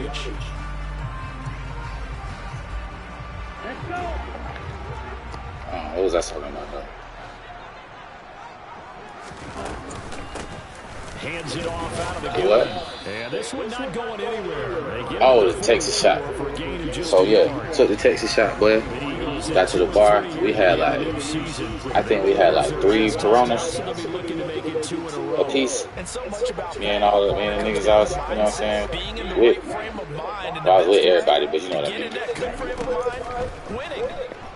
yardage. Let's go. What was I talking about, though? Hands it off out of the gun. What? And this one not going anywhere. Oh, the Texas shot. So, yeah, took the Texas shot, boy. Got to the bar. We had like, I think we had like 3 Coronas a piece. Me and all the niggas I was, you know what I'm saying? I was with everybody, but you know what I mean.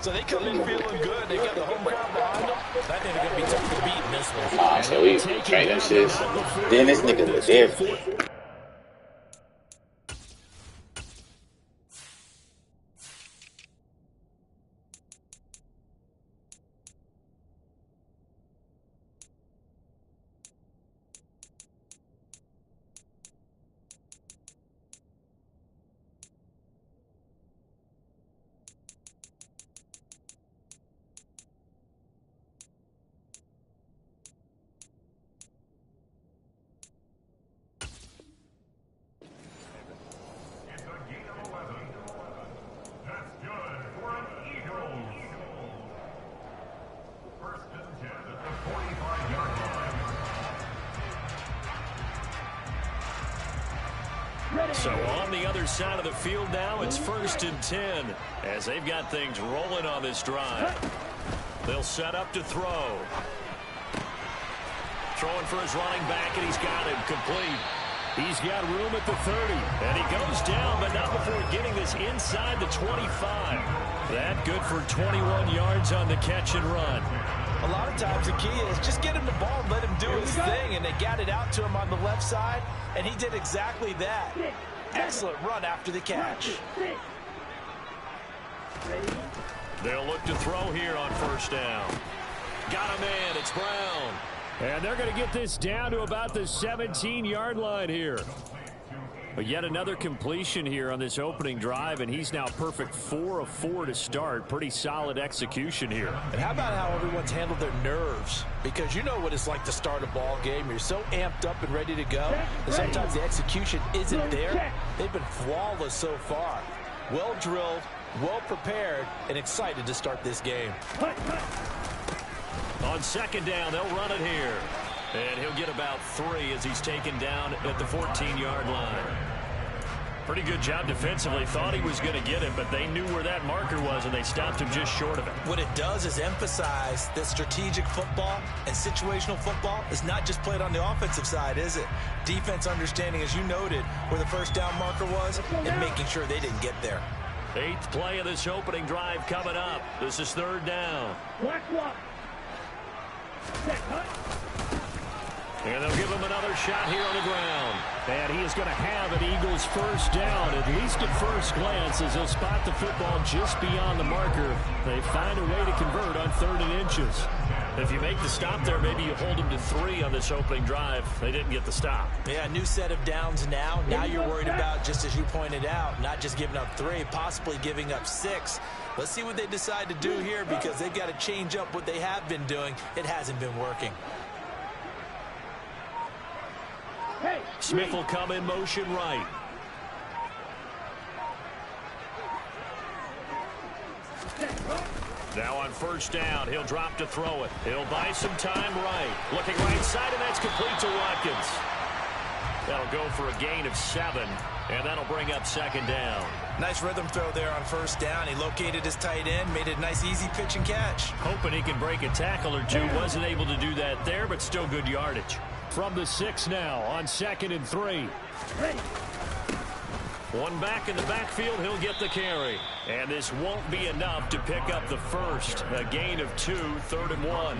So they come in feeling good. They got the home crowd behind them. I think they're going to be tough to beat in this one. So we trained them shits. Then this nigga was there. So on the other side of the field now, it's 1st and 10 as they've got things rolling on this drive. They'll set up to throw. Throwing for his running back, and he's got him complete. He's got room at the 30, and he goes down, but not before getting this inside the 25. That good for 21 yards on the catch and run. A lot of times the key is just get him the ball and let him do his thing, and they got it out to him on the left side, and he did exactly that. Excellent run after the catch. They'll look to throw here on 1st down. Got him in. It's Brown. And they're going to get this down to about the 17-yard line here. But yet another completion here on this opening drive, and he's now perfect 4 of 4 to start. Pretty solid execution here. And how about how everyone's handled their nerves? Because you know what it's like to start a ball game. You're so amped up and ready to go, and sometimes the execution isn't there. They've been flawless so far. Well drilled, well prepared, and excited to start this game. On 2nd down, they'll run it here. And he'll get about 3 as he's taken down at the 14-yard line. Pretty good job defensively. Thought he was going to get him, but they knew where that marker was, and they stopped him just short of it. What it does is emphasize that strategic football and situational football is not just played on the offensive side, is it? Defense understanding, as you noted, where the 1st down marker was and making sure they didn't get there. 8th play of this opening drive coming up. This is 3rd down. And they'll give him another shot here on the ground. And he is going to have an Eagles 1st down, at least at first glance, as he'll spot the football just beyond the marker. They find a way to convert on 3rd and inches. If you make the stop there, maybe you hold them to 3 on this opening drive. They didn't get the stop. Yeah, new set of downs now. Now you're worried about, just as you pointed out, not just giving up 3, possibly giving up 6. Let's see what they decide to do here, because they've got to change up what they have been doing. It hasn't been working. Smith will come in motion right. Now on 1st down, he'll drop to throw it. He'll buy some time right. Looking right side, and that's complete to Watkins. That'll go for a gain of 7, and that'll bring up 2nd down. Nice rhythm throw there on 1st down. He located his tight end, made it a nice easy pitch and catch. Hoping he can break a tackle or 2. Wasn't able to do that there, but still good yardage. From the 6 now on 2nd and 3. One back in the backfield, he'll get the carry. And this won't be enough to pick up the 1st. A gain of 2, 3rd and 1.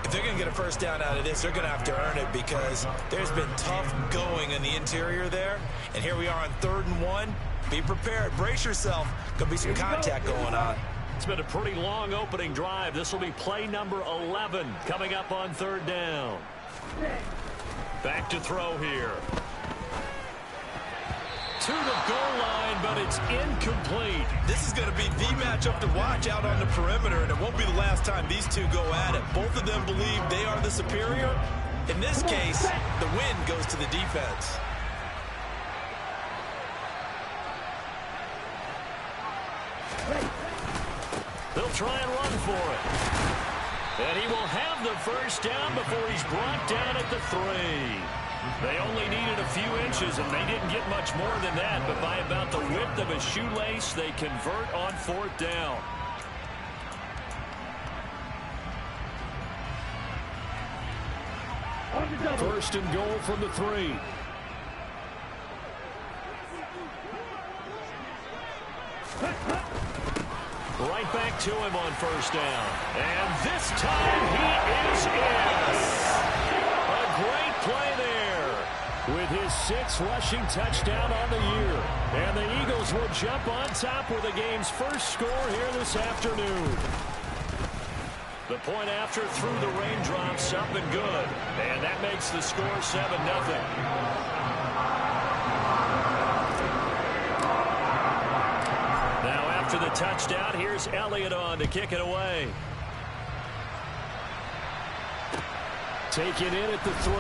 If they're going to get a 1st down out of this, they're going to have to earn it, because there's been tough going in the interior there. And here we are on 3rd and 1. Be prepared. Brace yourself. Could be some contact going on. It's been a pretty long opening drive. This will be play number 11 coming up on 3rd down. Back to throw here. To the goal line, but it's incomplete. This is going to be the matchup to watch out on the perimeter, and it won't be the last time these two go at it. Both of them believe they are the superior. In this case, the win goes to the defense. They'll try and run for it. And he will have the first down before he's brought down at the 3. They only needed a few inches, and they didn't get much more than that. But by about the width of a shoelace, they convert on 4th down. First and goal from the 3. Right back to him on first down. And this time he is in. A great play there with his 6th rushing touchdown on the year. And the Eagles will jump on top with the game's first score here this afternoon. The point after through the raindrops up and good. And that makes the score 7-0. To the touchdown, here's Elliott on to kick it away. Taken in at the 3.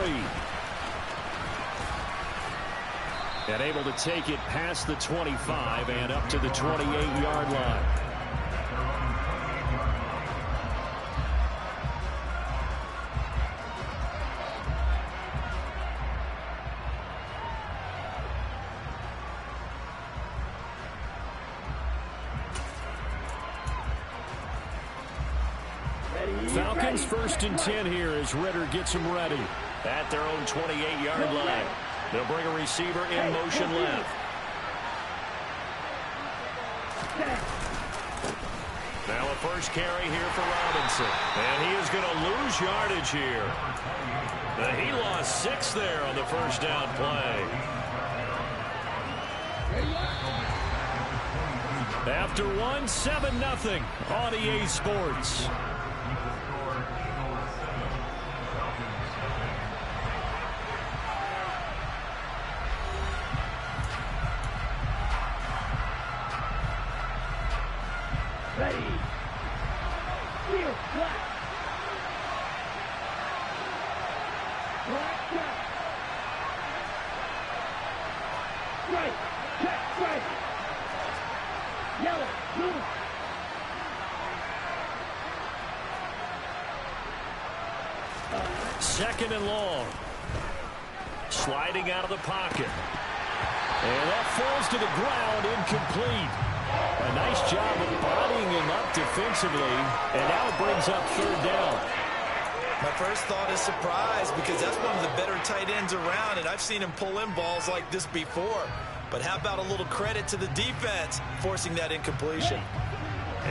And able to take it past the 25 and up to the 28-yard line. Falcons 1st and 10 here as Ritter gets them ready at their own 28-yard line. They'll bring a receiver in motion left. Now a first carry here for Robinson. And he is going to lose yardage here. He lost 6 there on the first down play. After 1, 7-0 on EA Sports. Ready. Clear. Black. Black. Black. Right. Check. Right. Yellow. Blue. Second and long. Sliding out of the pocket. And that falls to the ground, incomplete. A nice job of bodying him up defensively, and now it brings up 3rd down. My first thought is surprise, because that's one of the better tight ends around, and I've seen him pull in balls like this before. But how about a little credit to the defense forcing that incompletion?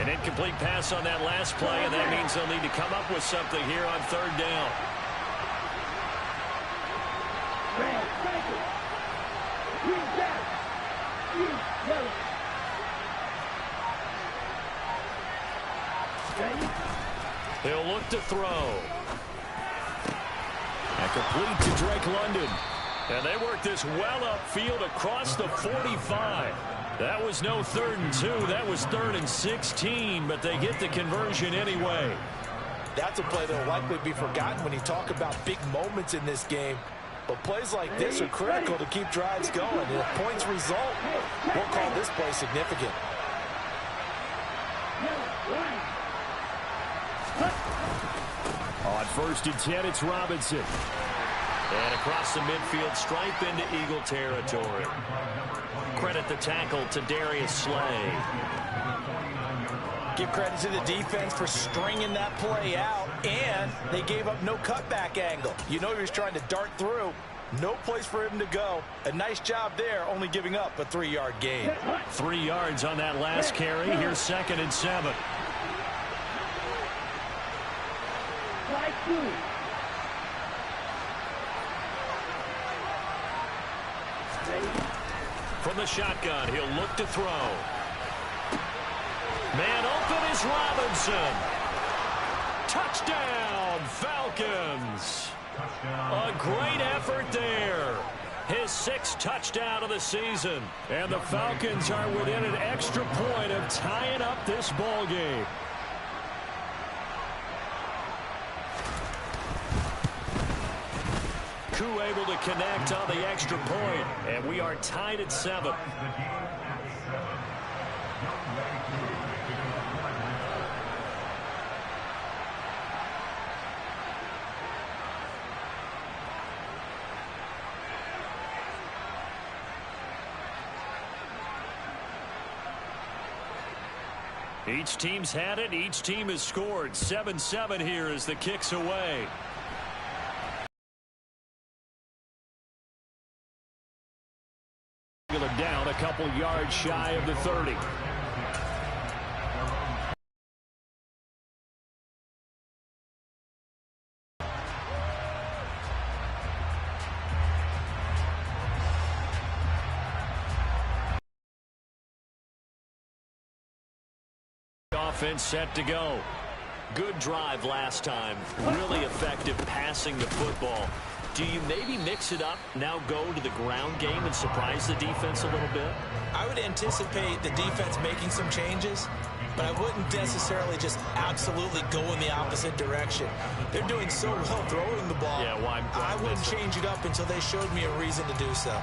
An incomplete pass on that last play, and that means they'll need to come up with something here on 3rd down. He'll look to throw. And complete to Drake London. And they work this well upfield across the 45. That was no 3rd and 2. That was 3rd and 16, but they get the conversion anyway. That's a play that will likely be forgotten when you talk about big moments in this game. But plays like this are critical to keep drives going. And if points result, we'll call this play significant. On 1st and 10, it's Robinson. And across the midfield stripe into Eagle territory. Credit the tackle to Darius Slay. Give credit to the defense for stringing that play out, and they gave up no cutback angle. You know he was trying to dart through. No place for him to go. A nice job there, only giving up a 3-yard gain. 3 yards on that last carry. Here's 2nd and 7. From the shotgun, he'll look to throw. Man open is Robinson. Touchdown, Falcons. A great effort there. His 6th touchdown of the season. And the Falcons are within an extra point of tying up this ball game. Able to connect on the extra point, and we are tied at 7. Each team's had it. Each team has scored. 7-7 here as the kick's away. Down a couple yards shy of the 30. Offense set to go. Good drive last time. Really effective passing the football. Do you maybe mix it up, now go to the ground game and surprise the defense a little bit? I would anticipate the defense making some changes, but I wouldn't necessarily just absolutely go in the opposite direction. They're doing so well throwing the ball. Yeah, why I wouldn't change it up until they showed me a reason to do so.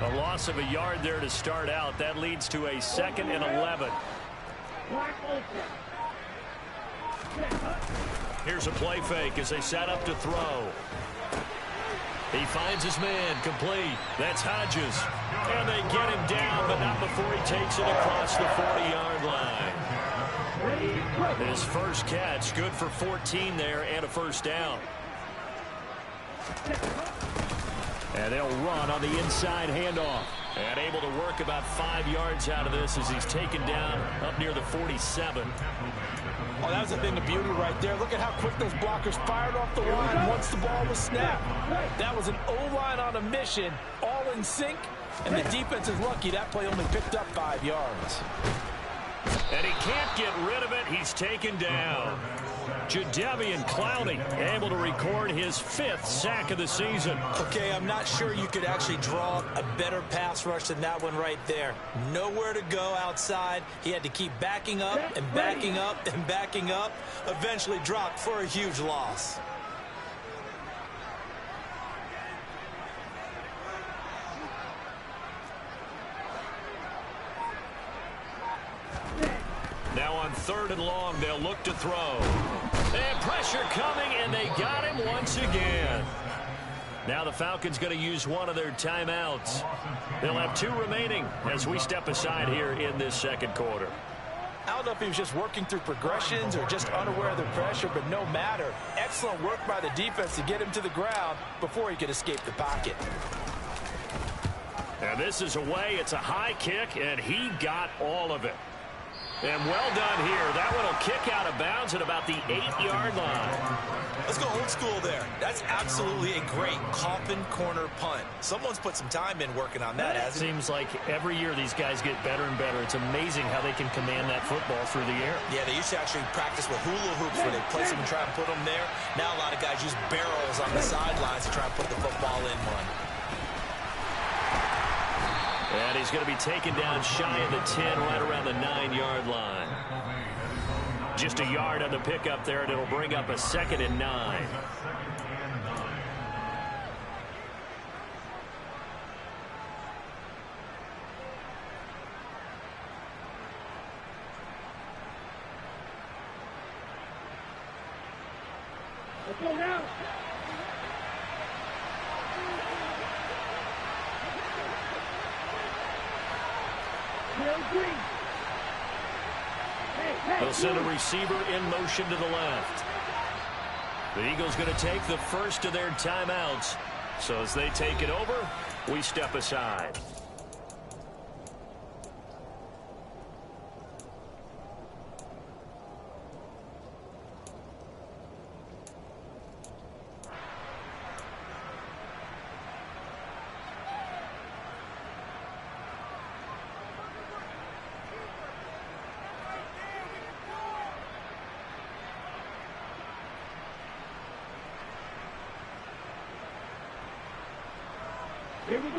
A loss of a yard there to start out. That leads to a 2nd and 11. Here's a play fake as they set up to throw. He finds his man, complete. That's Hodges. And they get him down, but not before he takes it across the 40-yard line. His first catch, good for 14 there and a first down. And they'll run on the inside handoff. And able to work about 5 yards out of this as he's taken down up near the 47. Oh, that was a thing of beauty right there. Look at how quick those blockers fired off the line once the ball was snapped. That was an O-line on a mission, all in sync, and the defense is lucky that play only picked up 5 yards. And he can't get rid of it. He's taken down. Jadeveon Clowney able to record his 5th sack of the season. Okay, I'm not sure you could actually draw a better pass rush than that one right there. Nowhere to go outside. He had to keep backing up and backing up and backing up. Eventually dropped for a huge loss. Now on 3rd and long, they'll look to throw. And pressure coming, and they got him once again. Now the Falcons going to use one of their timeouts. They'll have 2 remaining as we step aside here in this 2nd quarter. I don't know if he was just working through progressions or just unaware of the pressure, but no matter. Excellent work by the defense to get him to the ground before he could escape the pocket. And this is away. It's a high kick, and he got all of it. And well done here. That one will kick out of bounds at about the 8-yard line. Let's go old school there. That's absolutely a great coffin corner punt. Someone's put some time in working on that, hasn't it? Seems like every year these guys get better and better. It's amazing how they can command that football through the air. Yeah, they used to actually practice with hula hoops where they place them and try and put them there. Now a lot of guys use barrels on the sidelines to try and put the football in one. And he's going to be taken down shy of the 10, right around the 9-yard line. Just a yard on the pickup there, and it'll bring up a 2nd and 9. Let's go now. They'll send a receiver in motion to the left. The Eagles going to take the first of their timeouts. So as they take it over, we step aside.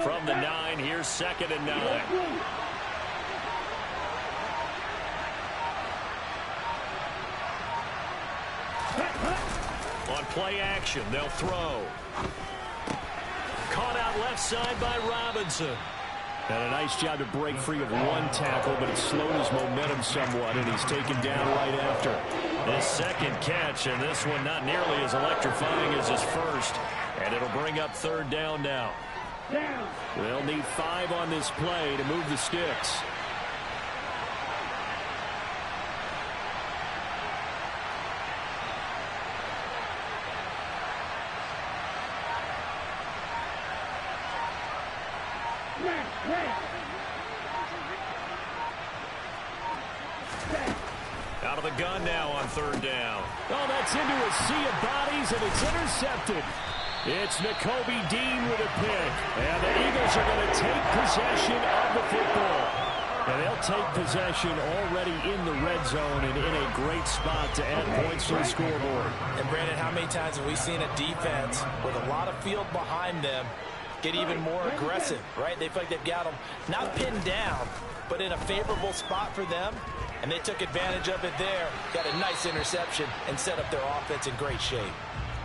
From the 9, here's 2nd and 9. On play action, they'll throw. Caught out left side by Robinson. And a nice job to break free of one tackle, but it slowed his momentum somewhat, and he's taken down right after. His second catch, and this one not nearly as electrifying as his first. And it'll bring up third down now. They'll need 5 on this play to move the sticks. Out of the gun now on third down. Oh, that's into a sea of bodies, and it's intercepted. It's Nakobe Dean with a pick. And the Eagles are going to take possession of the football. And they'll take possession already in the red zone and in a great spot to add points to the scoreboard. And, Brandon, how many times have we seen a defense with a lot of field behind them get even more aggressive, right? They feel like they've got them not pinned down, but in a favorable spot for them. And they took advantage of it there, got a nice interception, and set up their offense in great shape.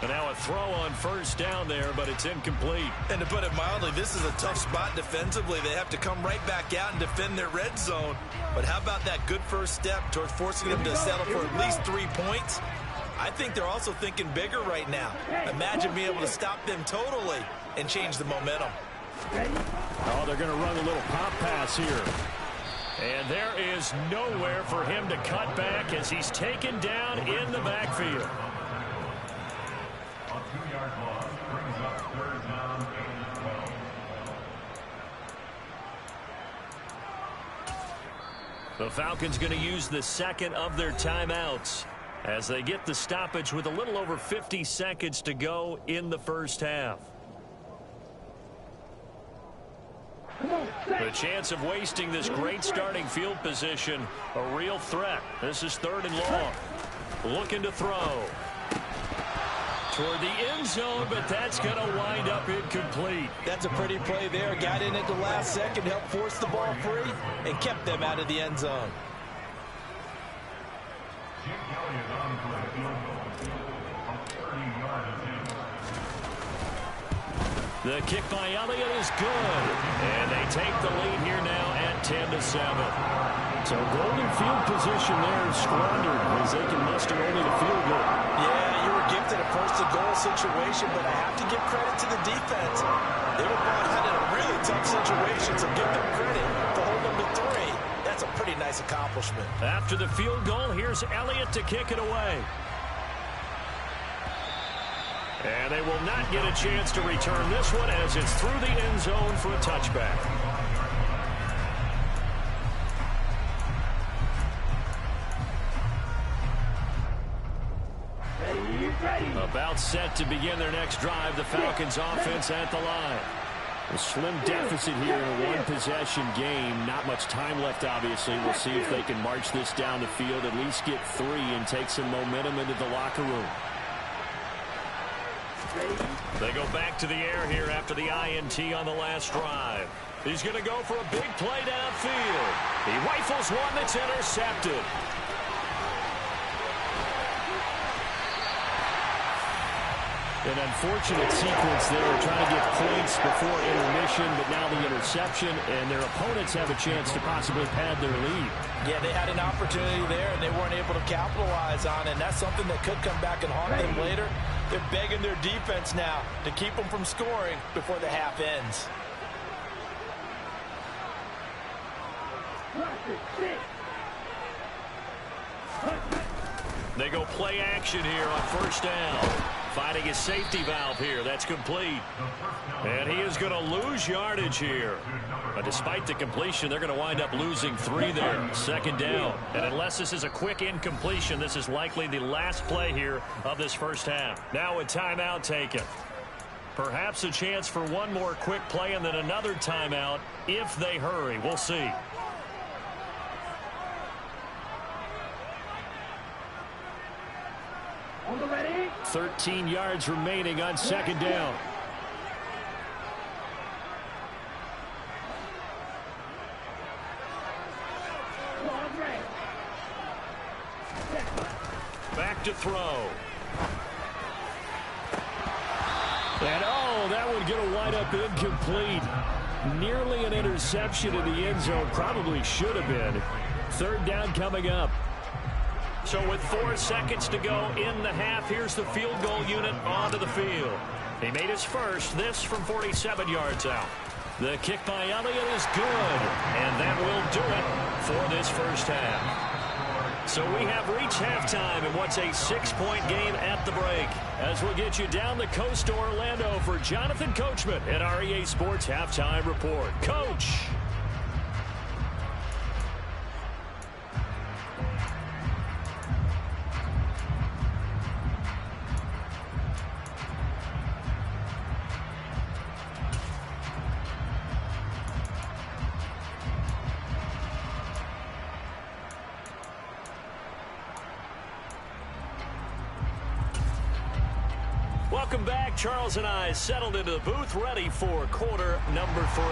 And now a throw on first down there, but it's incomplete. And to put it mildly, this is a tough spot defensively. They have to come right back out and defend their red zone. But how about that good first step towards forcing them to settle for at least 3 points? I think they're also thinking bigger right now. Imagine being able to stop them totally and change the momentum. Oh, they're going to run a little pop pass here. And there is nowhere for him to cut back as he's taken down in the backfield. A 2-yard loss brings up third down and 12. The Falcons going to use the second of their timeouts as they get the stoppage with a little over 50 seconds to go in the first half. The chance of wasting this great starting field position, a real threat. This is third and long. Looking to throw. Toward the end zone, but that's going to wind up incomplete. That's a pretty play there. Got in at the last second, helped force the ball free, and kept them out of the end zone. Chip Kelly is on for a field goal from 30 yards. The kick by Elliott is good. And they take the lead here now at 10-7. So golden field position there squandered as they can muster only the field goal. Yeah, you were gifted a first-and-goal situation, but I have to give credit to the defense. They were brought out in a really tough situation, so give them credit for holding them to 3. That's a pretty nice accomplishment. After the field goal, here's Elliott to kick it away. And they will not get a chance to return this one as it's through the end zone for a touchback. About set to begin their next drive, the Falcons offense at the line. A slim deficit here in a one-possession game. Not much time left, obviously. We'll see if they can march this down the field, at least get 3 and take some momentum into the locker room. They go back to the air here after the INT on the last drive. He's going to go for a big play downfield. He rifles one that's intercepted. An unfortunate sequence there, trying to get points before intermission, but now the interception, and their opponents have a chance to possibly pad their lead. Yeah, they had an opportunity there, and they weren't able to capitalize on it, and that's something that could come back and haunt them later. They're begging their defense now to keep them from scoring before the half ends. They go play action here on first down. Finding his safety valve here. That's complete. And he is going to lose yardage here. But despite the completion, they're going to wind up losing 3 there. Second down. And unless this is a quick incompletion, this is likely the last play here of this first half. Now a timeout taken. Perhaps a chance for one more quick play and then another timeout if they hurry. We'll see. On the ready. 13 yards remaining on second down. Back to throw. And oh, that would get a wind up incomplete. Nearly an interception in the end zone. Probably should have been. Third down coming up. So with 4 seconds to go in the half, here's the field goal unit onto the field. He made his first, this from 47 yards out. The kick by Elliott is good, and that will do it for this first half. So we have reached halftime in what's a 6-point game at the break. As we'll get you down the coast to Orlando for Jonathan Coachman at our EA Sports Halftime Report. Coach! Welcome back. Charles and I settled into the booth, ready for quarter number 3.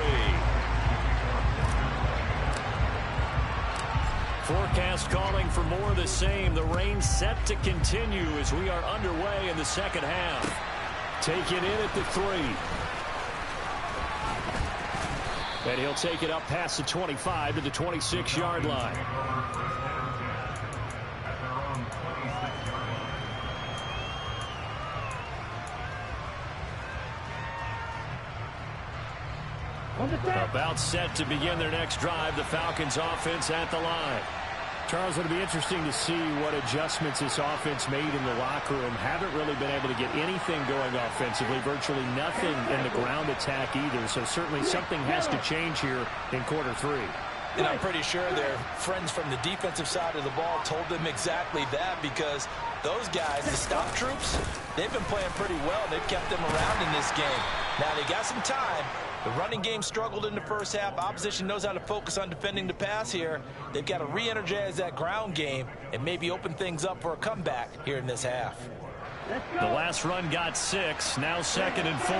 Forecast calling for more of the same. The rain set to continue as we are underway in the second half. Taken in at the 3. And he'll take it up past the 25 to the 26-yard line. About set to begin their next drive. The Falcons offense at the line. Charles, it'll be interesting to see what adjustments this offense made in the locker room. Haven't really been able to get anything going offensively. Virtually nothing in the ground attack either. So certainly something has to change here in quarter 3. And I'm pretty sure their friends from the defensive side of the ball told them exactly that, because those guys, the stop troops, they've been playing pretty well. They've kept them around in this game. Now they got some time. The running game struggled in the first half. Opposition knows how to focus on defending the pass here. They've got to re-energize that ground game and maybe open things up for a comeback here in this half. The last run got 6. Now 2nd and 4.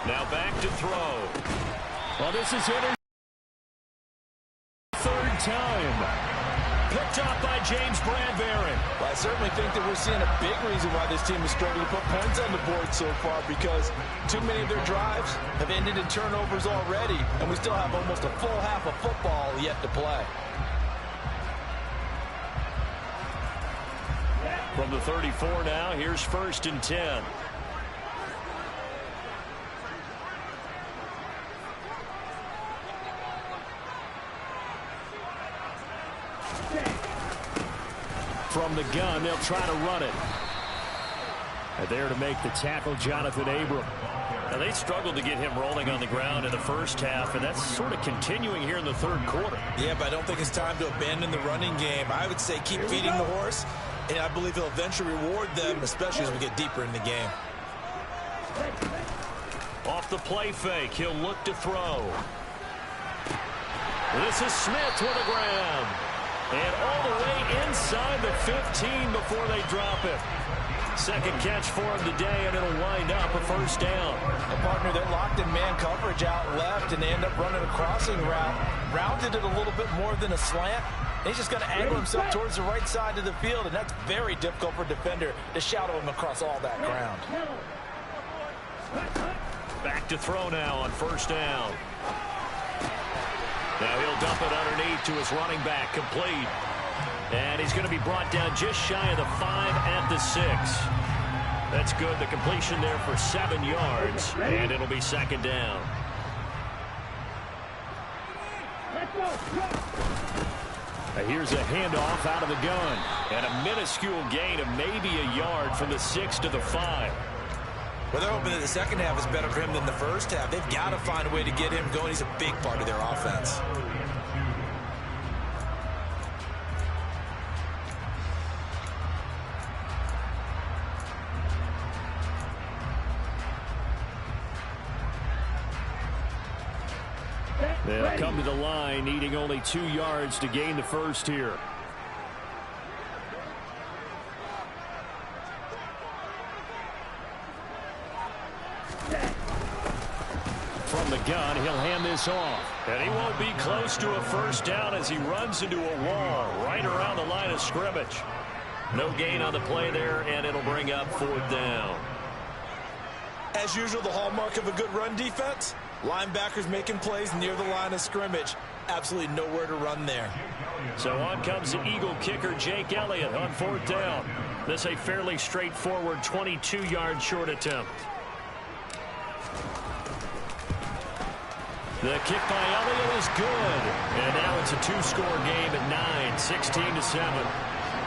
Now back to throw. Well, this is it. 3rd time. Picked off by James Bradbury. Well, I certainly think that we're seeing a big reason why this team is struggling to put points on the board so far, because too many of their drives have ended in turnovers already, and we still have almost a full half of football yet to play. From the 34 now, here's 1st and 10. From the gun, they'll try to run it. And there to make the tackle, Jonathan Abram. Now, they struggled to get him rolling on the ground in the first half, and that's sort of continuing here in the 3rd quarter. Yeah, but I don't think it's time to abandon the running game. I would say keep feeding the horse, and I believe he'll eventually reward them, especially as we get deeper in the game. Off the play fake, he'll look to throw. This is Smith with a grab. And all the way inside the 15 before they drop it. 2nd catch for him today, and it'll wind up a 1st down. A partner, they're locked in man coverage out left, and they end up running a crossing route. Rounded it a little bit more than a slant. He's just going to angle himself towards the right side of the field, and that's very difficult for a defender to shadow him across all that ground. Back to throw now on 1st down. Now he'll dump it underneath to his running back, complete. And he's going to be brought down just shy of the 5 at the 6. That's good. The completion there for 7 yards, and it'll be 2nd down. Now here's a handoff out of the gun. And a minuscule gain of maybe a yard from the 6 to the 5. Well, they're hoping that the second half is better for him than the first half. They've got to find a way to get him going. He's a big part of their offense. They'll come to the line, needing only 2 yards to gain the first here. From the gun, he'll hand this off. And he won't be close to a first down as he runs into a wall right around the line of scrimmage. No gain on the play there, and it'll bring up 4th down. As usual, the hallmark of a good run defense, linebackers making plays near the line of scrimmage. Absolutely nowhere to run there. So on comes the Eagle kicker, Jake Elliott, on 4th down. This a fairly straightforward 22-yard short attempt. The kick by Elliott is good. And now it's a 2-score game at 9, 16-7.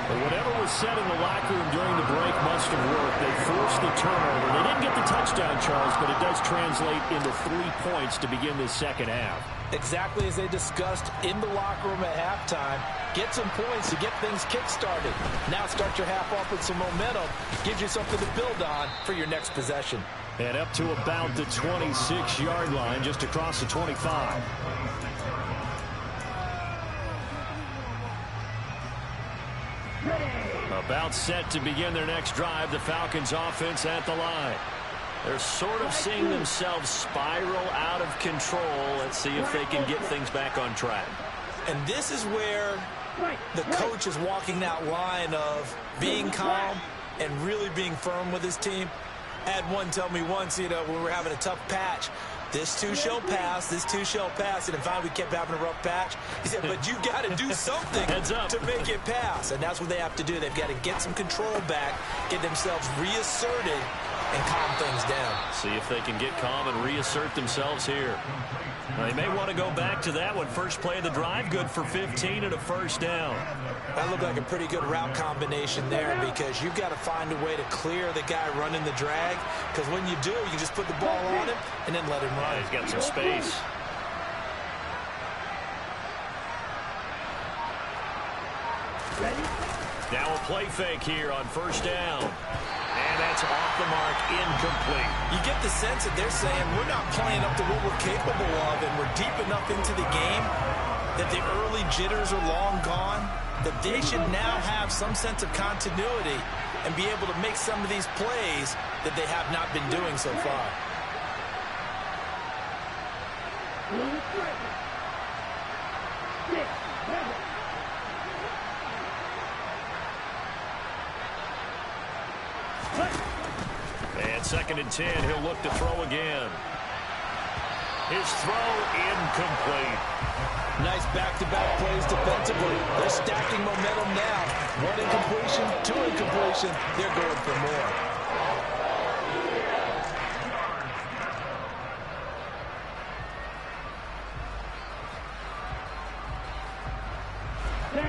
But whatever was said in the locker room during the break must have worked. They forced the turnover. They didn't get the touchdown, Charles, but it does translate into 3 points to begin this second half. Exactly as they discussed in the locker room at halftime. Get some points to get things kick-started. Now start your half off with some momentum. Gives you something to build on for your next possession. And up to about the 26-yard line, just across the 25. About set to begin their next drive, the Falcons offense at the line. They're sort of seeing themselves spiral out of control. Let's see if they can get things back on track. And this is where the coach is walking that line of being calm and really being firm with his team. I had one tell me once, when we were having a tough patch, this too shall pass, this too shall pass. And finally we kept having a rough patch. He said, but you got to do something to make it pass. And that's what they have to do. They've got to get some control back, get themselves reasserted, and calm things down. See if they can get calm and reassert themselves here. Now, they may want to go back to that one. First play of the drive, good for 15 and a first down. That looked like a pretty good route combination there because you've got to find a way to clear the guy running the drag, because when you do, you just put the ball on him and then let him run. He's got some space. Now a play fake here on first down. And that's off the mark, incomplete. You get the sense that they're saying we're not playing up to what we're capable of, and we're deep enough into the game that the early jitters are long gone, that they should now have some sense of continuity and be able to make some of these plays that they have not been doing so far. And 2nd and 10, he'll look to throw again. His throw incomplete. Nice back-to-back plays defensively. They're stacking momentum now. 1 incompletion, 2 incompletion. They're going for more.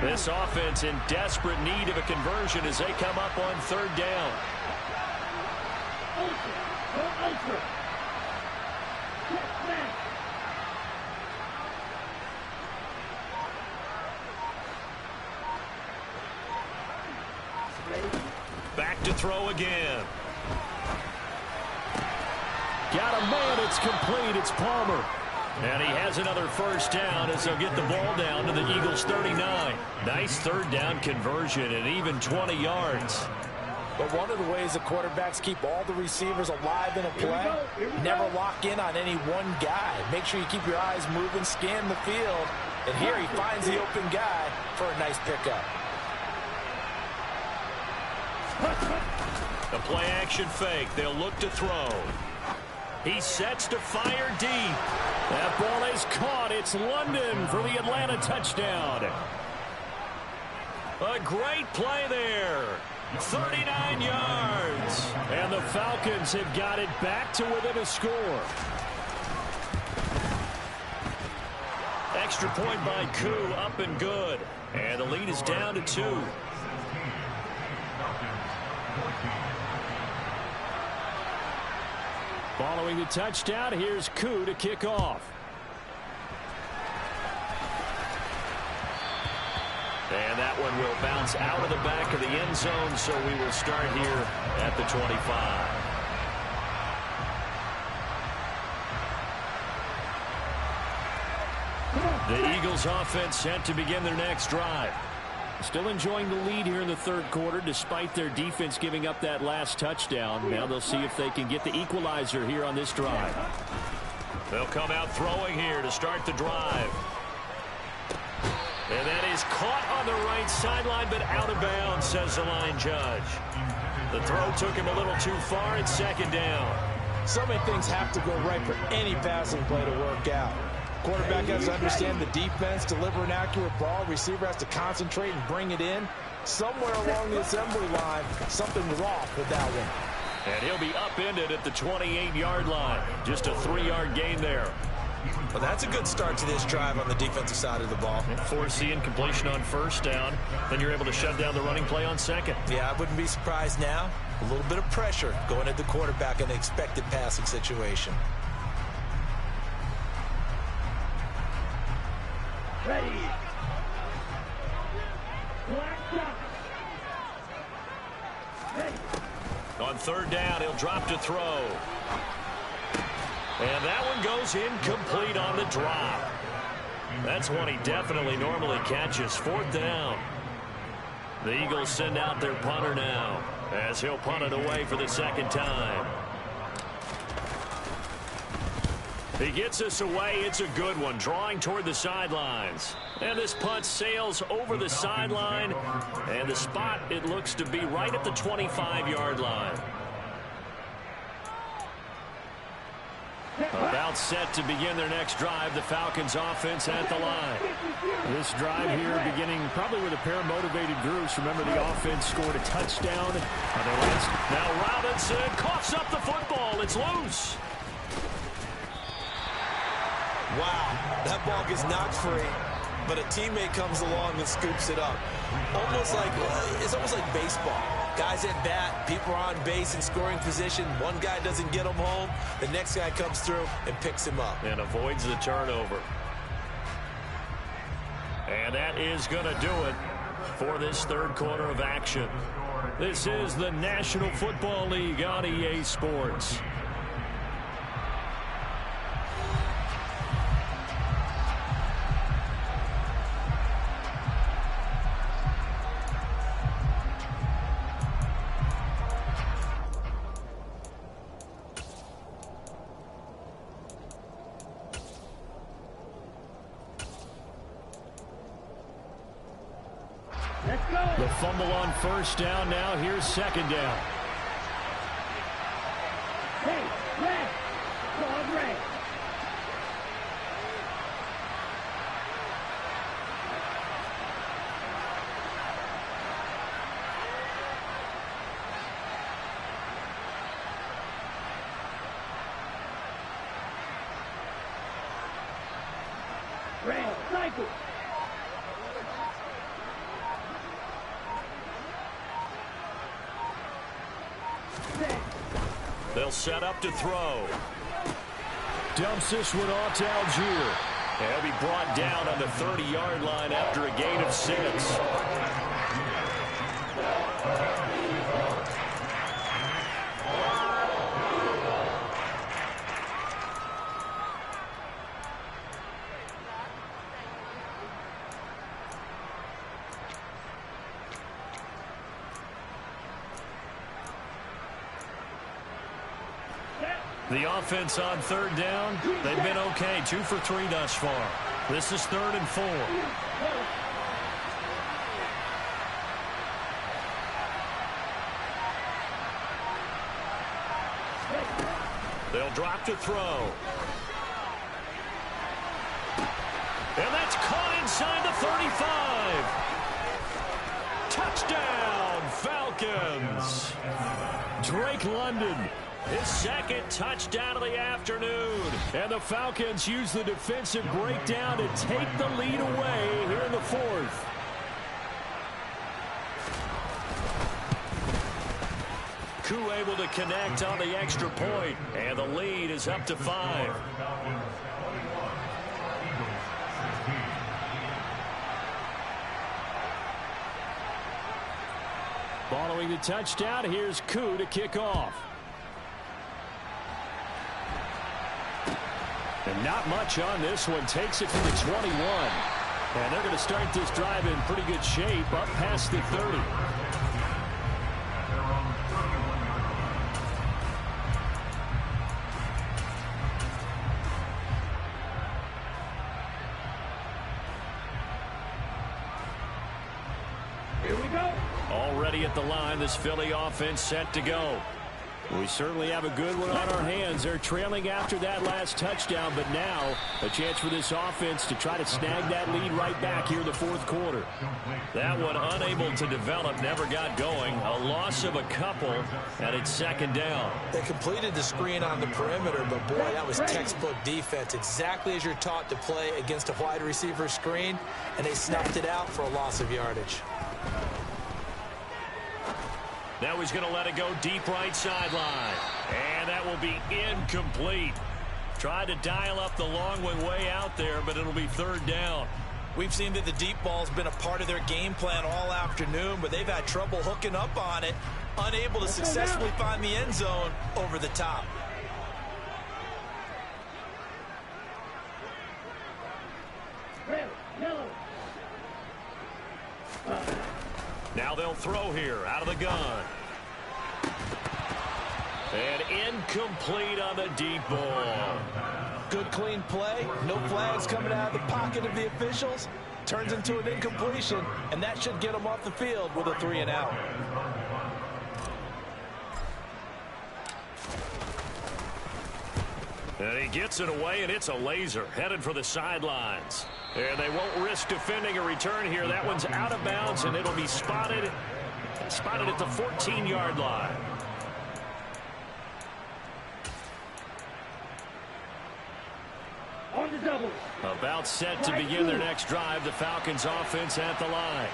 This offense in desperate need of a conversion as they come up on 3rd down. Back to throw again. Got a man, it's complete, it's Palmer. And he has another first down as they'll get the ball down to the Eagles' 39. Nice 3rd down conversion and even 20 yards. But one of the ways the quarterbacks keep all the receivers alive in a play, never lock in on any one guy. Make sure you keep your eyes moving, scan the field. And here he finds the open guy for a nice pickup. A play-action fake. They'll look to throw. He sets to fire deep. That ball is caught. It's London for the Atlanta touchdown. A great play there. 39 yards. And the Falcons have got it back to within a score. Extra point by Koo, up and good. And the lead is down to 2. Following the touchdown, here's Koo to kick off. And that one will bounce out of the back of the end zone, so we will start here at the 25. The Eagles offense set to begin their next drive. Still enjoying the lead here in the 3rd quarter despite their defense giving up that last touchdown. Now they'll see if they can get the equalizer here on this drive. They'll come out throwing here to start the drive. And that is caught on the right sideline, but out of bounds, says the line judge. The throw took him a little too far. It's second down. So many things have to go right for any passing play to work out. Quarterback has to understand the defense, deliver an accurate ball. Receiver has to concentrate and bring it in. Somewhere along the assembly line, something's off with that one. And he'll be upended at the 28-yard line. Just a 3-yard gain there. Well, that's a good start to this drive on the defensive side of the ball. Force the incompletion on first down. Then you're able to shut down the running play on second. Yeah, I wouldn't be surprised now. A little bit of pressure going at the quarterback in an expected passing situation. Ready. Black shot. Ready. On third down, he'll drop to throw. And that one goes incomplete on the drop. That's one he definitely normally catches. Fourth down. The Eagles send out their punter now as he'll punt it away for the second time. He gets us away. It's a good one, drawing toward the sidelines. And this punt sails over the sideline. And the spot, it looks to be right at the 25-yard line. About set to begin their next drive. The Falcons offense at the line. This drive here beginning probably with a pair of motivated groups. Remember, the offense scored a touchdown. Now Robinson coughs up the football. It's loose. Wow, that ball gets knocked free, but a teammate comes along and scoops it up. It's almost like baseball. Guys at bat, people are on base in scoring position. One guy doesn't get him home. The next guy comes through and picks him up. And avoids the turnover. And that is going to do it for this third quarter of action. This is the National Football League on EA Sports. The fumble on first down. Now here's second down. Hey, red. Dog red. Red, cycle. They'll set up to throw. Dumps this one off to Algier. He'll be brought down on the 30-yard line after a gain of 6. The offense on third down, they've been okay. 2 for 3 thus far. This is 3rd and 4. They'll drop to throw. And that's caught inside the 35. Touchdown, Falcons. Drake London. His second touchdown of the afternoon. And the Falcons use the defensive breakdown to take the lead away here in the 4th. Koo able to connect on the extra point. And the lead is up to 5. Following the touchdown, here's Koo to kick off. And not much on this one. Takes it to the 21. And they're going to start this drive in pretty good shape up past the 30. Already at the line, this Philly offense set to go. We certainly have a good one on our hands. They're trailing after that last touchdown, but now a chance for this offense to try to snag that lead right back here in the fourth quarter. That one unable to develop, never got going. A loss of a couple, and it's second down. They completed the screen on the perimeter, but boy, that was textbook defense. Exactly as you're taught to play against a wide receiver screen, and they snuffed it out for a loss of yardage. Now he's going to let it go deep right sideline. And that will be incomplete. Tried to dial up the long way out there, but it'll be third down. We've seen that the deep ball's been a part of their game plan all afternoon, but they've had trouble hooking up on it, unable to successfully find the end zone over the top. Now they'll throw here out of the gun. And incomplete on the deep ball. Good clean play. No flags coming out of the pocket of the officials. Turns into an incompletion, and that should get them off the field with a 3-and-out. And he gets it away, and it's a laser headed for the sidelines. And they won't risk defending a return here. That one's out of bounds, and it'll be spotted at the 14-yard line. On the double. About set to begin their next drive. The Falcons offense at the line.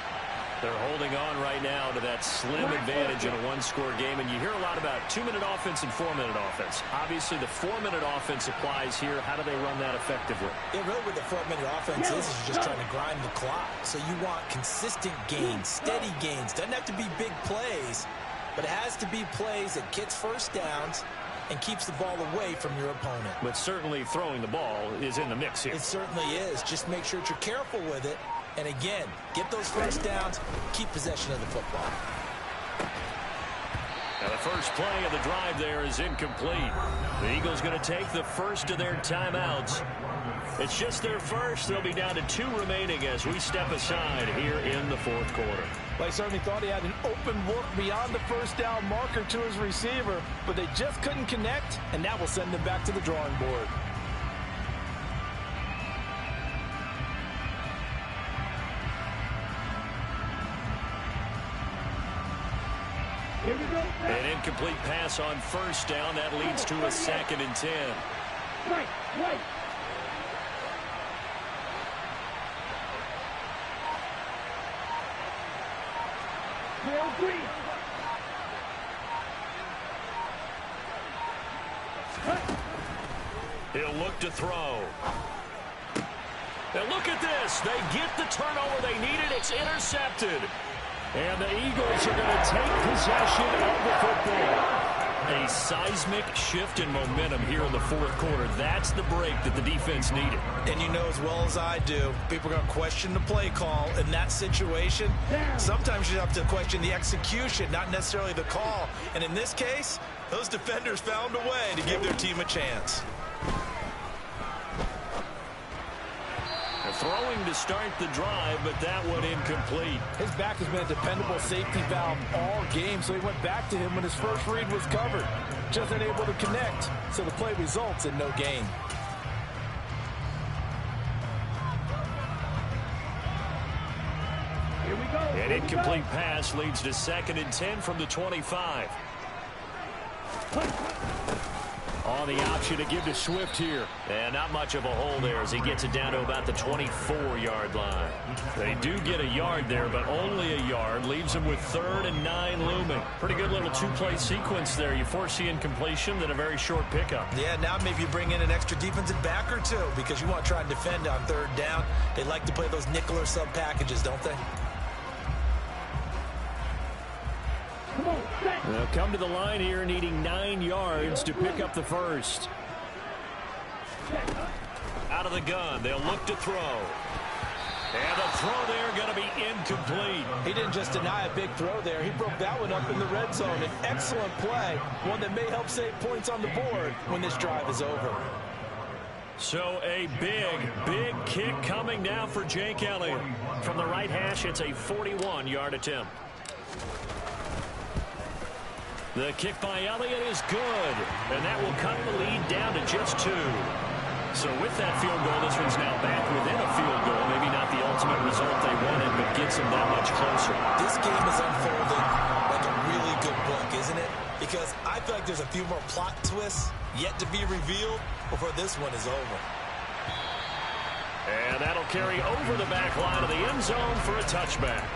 They're holding on right now to that slim advantage in a one-score game. And you hear a lot about 2-minute offense and 4-minute offense. Obviously, the 4-minute offense applies here. How do they run that effectively? Yeah, really what the 4-minute offense is just trying to grind the clock. So you want consistent gains, steady gains. Doesn't have to be big plays, but it has to be plays that gets first downs and keeps the ball away from your opponent. But certainly throwing the ball is in the mix here. It certainly is. Just make sure that you're careful with it. And again, get those first downs, keep possession of the football. Now the first play of the drive there is incomplete. The Eagles going to take the first of their timeouts. It's just their first. They'll be down to 2 remaining as we step aside here in the fourth quarter. Well, he certainly thought he had an open look beyond the first down marker to his receiver, but they just couldn't connect, and that will send them back to the drawing board. Here we go. An incomplete pass on first down. That leads to a 2nd and 10. Right. Green. He'll look to throw. Now look at this. They get the turnover they needed. It's intercepted. And the Eagles are going to take possession of the football. A seismic shift in momentum here in the fourth quarter. That's the break that the defense needed. And you know as well as I do, people are going to question the play call in that situation. Sometimes you have to question the execution, not necessarily the call. And in this case, those defenders found a way to give their team a chance. Throwing to start the drive, but that one incomplete. His back has been a dependable safety valve all game, so he went back to him when his first read was covered. Just unable to connect, so the play results in no gain. Here we go. An incomplete pass leads to 2nd and 10 from the 25. On the option to give to Swift here. And not much of a hole there as he gets it down to about the 24-yard line. They do get a yard there, but only a yard. Leaves them with 3rd and 9 looming. Pretty good little 2-play sequence there. You foresee incompletion, then a very short pickup. Yeah, now maybe you bring in an extra defensive back or two because you want to try and defend on 3rd down. They like to play those nickel or sub packages, don't they? They'll come to the line here needing 9 yards to pick up the first. Out of the gun, they'll look to throw. And the throw there going to be incomplete. He didn't just deny a big throw there. He broke that one up in the red zone. An excellent play, one that may help save points on the board when this drive is over. So a big kick coming now for Jake Elliott. From the right hash, it's a 41-yard attempt. The kick by Elliott is good, and that will cut the lead down to just 2. So with that field goal, this one's now back within a field goal. Maybe not the ultimate result they wanted, but gets them that much closer. This game is unfolding like a really good book, isn't it? Because I feel like there's a few more plot twists yet to be revealed before this one is over. And that'll carry over the back line of the end zone for a touchback.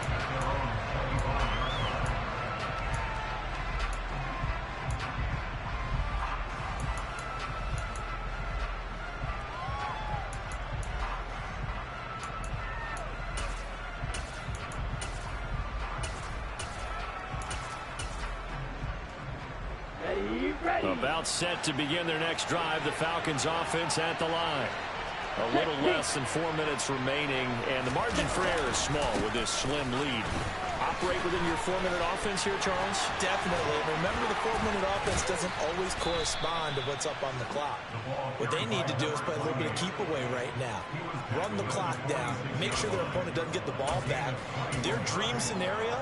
About set to begin their next drive. The Falcons offense at the line. A little less than 4 minutes remaining, and the margin for error is small with this slim lead. Operate within your 4-minute offense here, Charles? Definitely. Remember, the 4-minute offense doesn't always correspond to what's up on the clock. What they need to do is play a little bit of keep away right now. Run the clock down. Make sure their opponent doesn't get the ball back. Their dream scenario,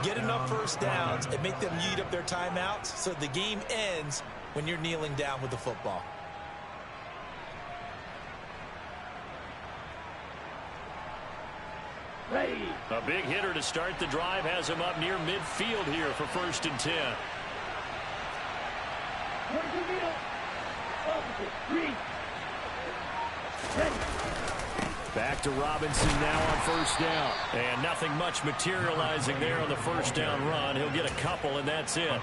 get enough first downs and make them eat up their timeouts so the game ends when you're kneeling down with the football. Ready. A big hitter to start the drive has him up near midfield here for 1st and 10. Back to Robinson now on 1st down. And nothing much materializing there on the 1st down run. He'll get a couple, and that's it. All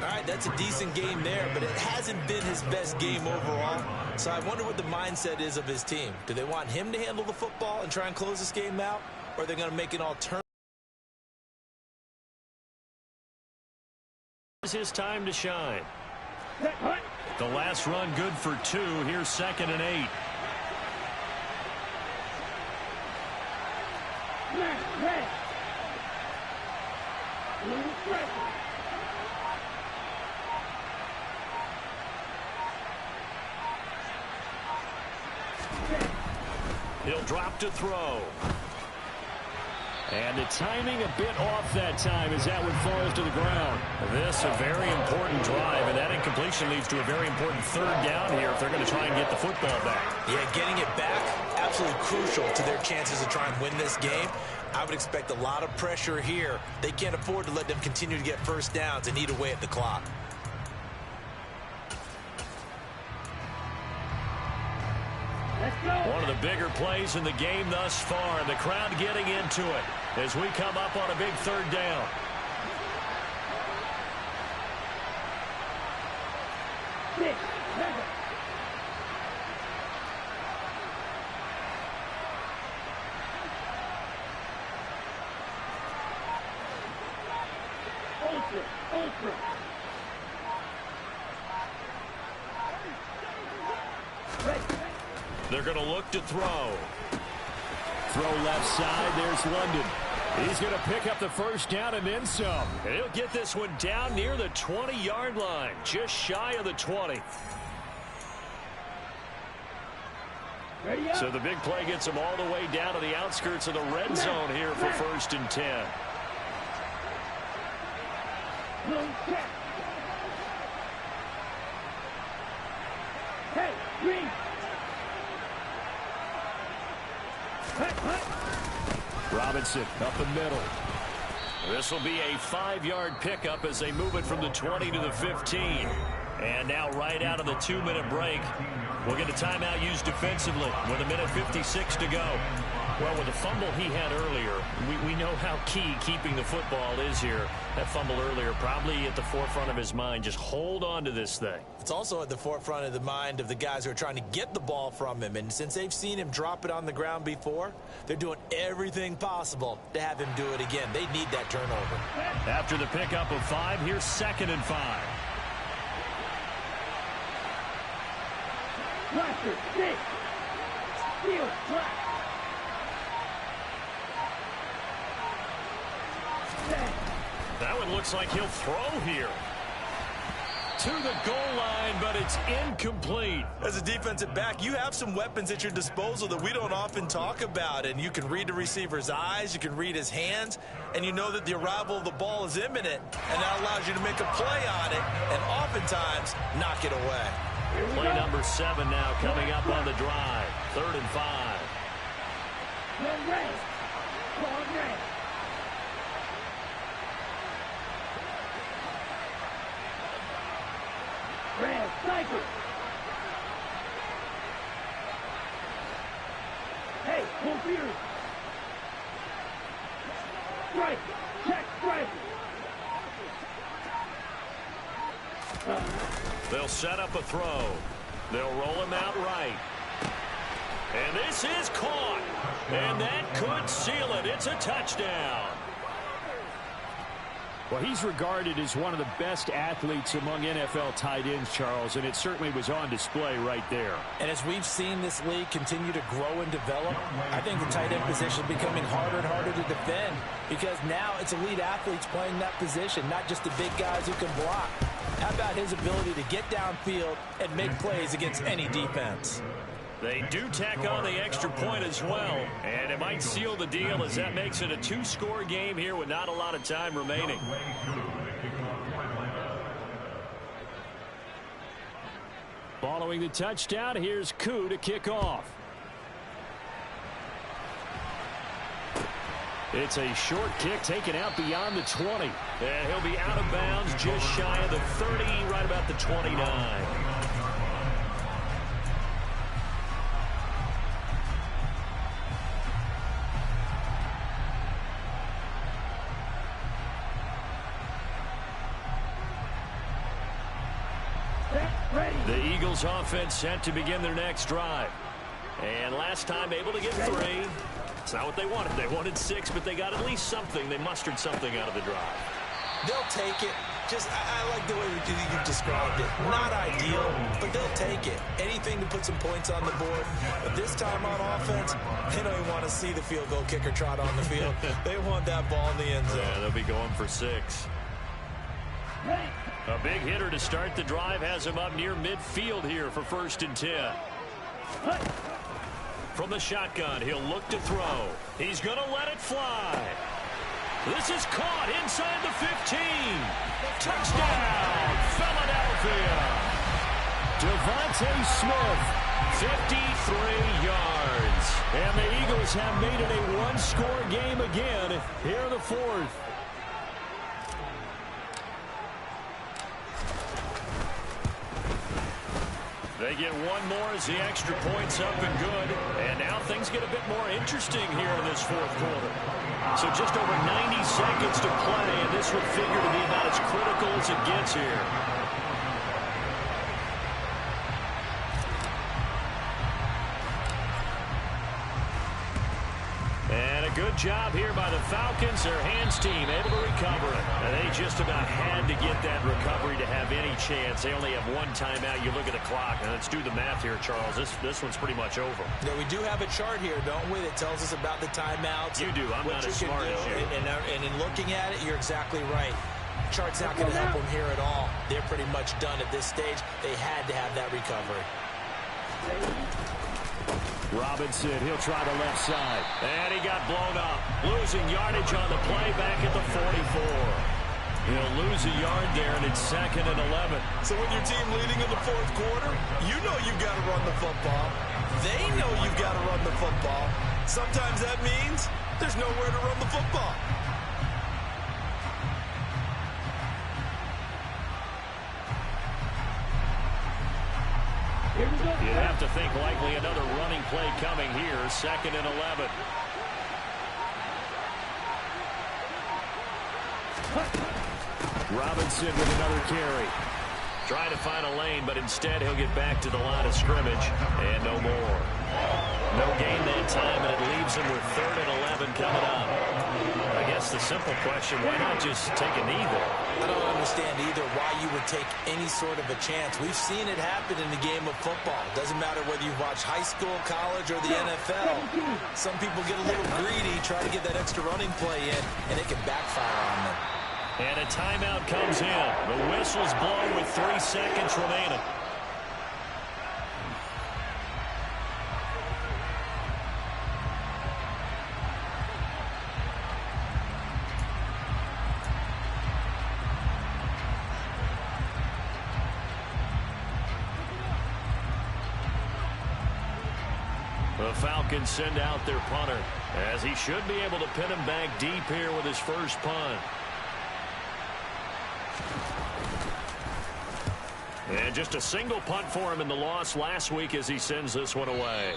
right, that's a decent game there, but it hasn't been his best game overall. So I wonder what the mindset is of his team. Do they want him to handle the football and try and close this game out, or are they going to make an alternative? It's his time to shine. The last run good for 2. Here's 2nd and 8. He'll drop to throw. And the timing a bit off that time as that one falls to the ground. This a very important drive, and that incompletion leads to a very important 3rd down here if they're going to try and get the football back. Yeah, getting it back, absolutely crucial to their chances to try and win this game. I would expect a lot of pressure here. They can't afford to let them continue to get first downs and eat away at the clock. One of the bigger plays in the game thus far. The crowd getting into it as we come up on a big 3rd down. Ultra. They're going to look to throw. Throw left side. There's London. He's going to pick up the 1st down and then some. And he'll get this one down near the 20-yard line, just shy of the 20. So the big play gets him all the way down to the outskirts of the red zone here for 1st and 10. Hey, green. Robinson up the middle. This will be a 5-yard pickup as they move it from the 20 to the 15. And now right out of the 2-minute break, we'll get a timeout used defensively with 1:56 to go. Well, with the fumble he had earlier, we know how key keeping the football is here. That fumble earlier probably at the forefront of his mind. Just hold on to this thing. It's also at the forefront of the mind of the guys who are trying to get the ball from him. And since they've seen him drop it on the ground before, they're doing everything possible to have him do it again. They need that turnover. After the pickup of 5, here's 2nd and 5. Cluster, 6. Steal, flat. That one looks like he'll throw here. to the goal line, but it's incomplete. As a defensive back, you have some weapons at your disposal that we don't often talk about, and you can read the receiver's eyes, you can read his hands, and you know that the arrival of the ball is imminent, and that allows you to make a play on it and oftentimes knock it away. Play number 7 now coming up on the drive. 3rd and 5. Red, cycle. Hey, full field. Strike. Check strike. They'll set up a throw. They'll roll him out right. And this is caught. And that could seal it. It's a touchdown. Well, he's regarded as one of the best athletes among NFL tight ends, Charles, and it certainly was on display right there. And as we've seen this league continue to grow and develop, I think the tight end position is becoming harder and harder to defend because now it's elite athletes playing that position, not just the big guys who can block. How about his ability to get downfield and make plays against any defense? They do tack on the extra point as well, and it might seal the deal as that makes it a 2-score game here with not a lot of time remaining. Following the touchdown, here's Koo to kick off. It's a short kick taken out beyond the 20. And he'll be out of bounds just shy of the 30, right about the 29. The Eagles offense set to begin their next drive. And last time able to get 3. It's not what they wanted. They wanted 6, but they got at least something. They mustered something out of the drive. They'll take it. I like the way you described it. Not ideal, but they'll take it. Anything to put some points on the board. But this time on offense, they don't even want to see the field goal kicker trot on the field. They want that ball in the end zone. Yeah, they'll be going for 6. A big hitter to start the drive has him up near midfield here for 1st and 10. From the shotgun, he'll look to throw. He's going to let it fly. This is caught inside the 15. Touchdown, Philadelphia. Devontae Smith, 53 yards. and the Eagles have made it a 1-score game again here in the 4th. They get one more as the extra point's up and good. And now things get a bit more interesting here in this 4th quarter. So just over 90 seconds to play, and this would figure to be about as critical as it gets here. And a good job here by the Falcons. Their hands team able to recover it. And they just about had to get that recovery to have any chance. They only have 1 timeout. You look at the clock. And let's do the math here, Charles. This one's pretty much over. Yeah, we do have a chart here, don't we, that tells us about the timeouts. You do. I'm not as smart as you. And in looking at it, you're exactly right. Chart's not going to help them here at all. They're pretty much done at this stage. They had to have that recovery. Robinson, he'll try the left side. And he got blown up. Losing yardage on the play back at the 44. He'll lose a yard there, and it's 2nd and 11. So when your team leading in the 4th quarter, you know you've got to run the football. They know you've got to run the football. Sometimes that means there's nowhere to run the football. You'd have to think likely another running play coming here. 2nd and 11. Robinson with another carry. Trying to find a lane, but instead he'll get back to the line of scrimmage. And no more. No gain that time, and it leaves him with 3rd and 11 coming up. I guess the simple question, why not just take a knee there? I don't understand either why you would take any sort of a chance. We've seen it happen in the game of football. Doesn't matter whether you watch high school, college, or the NFL. Some people get a little greedy, try to get that extra running play in, and it can backfire on them. And a timeout comes in. The whistle's blown with 3 seconds remaining. The Falcons send out their punter, as he should be able to pin him back deep here with his first punt. And just a single punt for him in the loss last week as he sends this one away.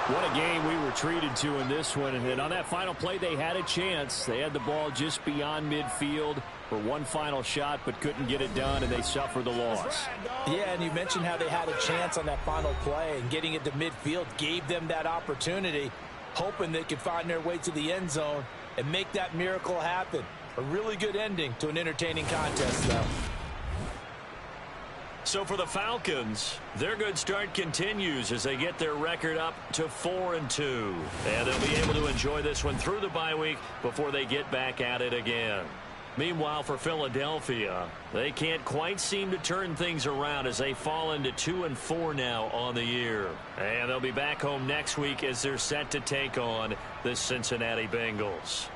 What a game we were treated to in this one. And on that final play, they had a chance. They had the ball just beyond midfield for one final shot, but couldn't get it done, and they suffer the loss. Yeah, and you mentioned how they had a chance on that final play, and getting it to midfield gave them that opportunity, hoping they could find their way to the end zone and make that miracle happen. A really good ending to an entertaining contest, though. So for the Falcons, their good start continues as they get their record up to 4-2. And they'll be able to enjoy this one through the bye week before they get back at it again. Meanwhile, for Philadelphia, they can't quite seem to turn things around as they fall into 2-4 now on the year. And they'll be back home next week as they're set to take on the Cincinnati Bengals.